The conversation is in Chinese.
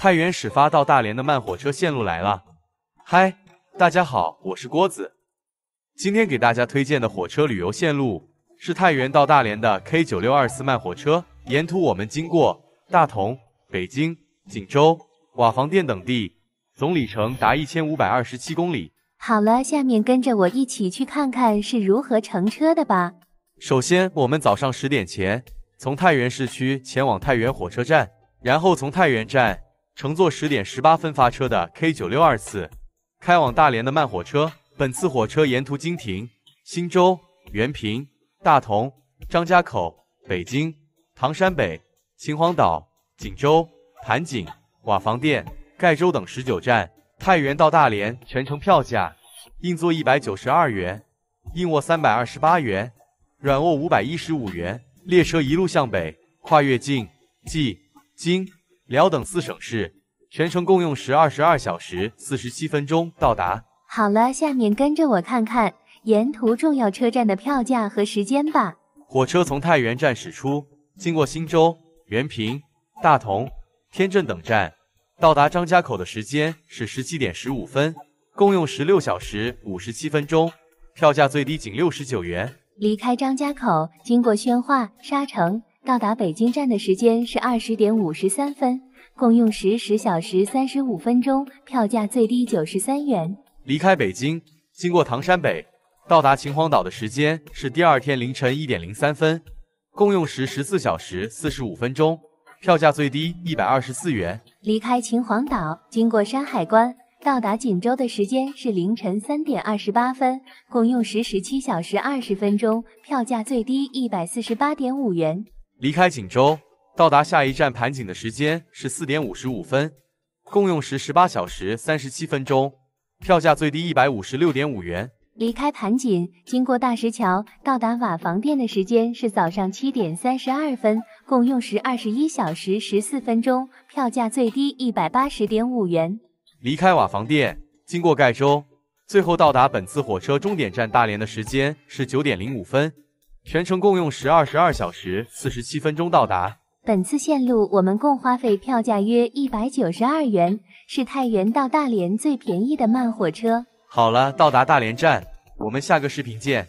太原始发到大连的慢火车线路来了。嗨，大家好，我是郭子。今天给大家推荐的火车旅游线路是太原到大连的 K9624慢火车，沿途我们经过大同、北京、锦州、瓦房店等地，总里程达1527公里。好了，下面跟着我一起去看看是如何乘车的吧。首先，我们早上10点前从太原市区前往太原火车站，然后从太原站乘坐10点18分发车的 K9624开往大连的慢火车。本次火车沿途经停忻州、原平、大同、张家口、北京、唐山北、秦皇岛、锦州、盘锦、瓦房店、盖州等19站。太原到大连全程票价：硬座192元，硬卧328元，软卧515元。列车一路向北，跨越晋、冀、京、辽等4省市，全程共用时22小时47分钟到达。好了，下面跟着我看看沿途重要车站的票价和时间吧。火车从太原站驶出，经过忻州、原平、大同、天镇等站，到达张家口的时间是17点15分，共用16小时57分钟，票价最低仅69元。离开张家口，经过宣化、沙城，到达北京站的时间是20点53分，共用时10小时35分钟，票价最低93元。离开北京，经过唐山北，到达秦皇岛的时间是第二天凌晨1点03分，共用时14小时45分钟，票价最低124元。离开秦皇岛，经过山海关，到达锦州的时间是凌晨3点28分，共用时17小时20分钟，票价最低148.5元。离开锦州，到达下一站盘锦的时间是4点55分，共用时18小时37分钟，票价最低156.5元。离开盘锦，经过大石桥，到达瓦房店的时间是早上7点32分，共用时21小时14分钟，票价最低180.5元。离开瓦房店，经过盖州，最后到达本次火车终点站大连的时间是9点05分，全程共用时22小时47分钟到达。本次线路我们共花费票价约192元，是太原到大连最便宜的慢火车。好了，到达大连站，我们下个视频见。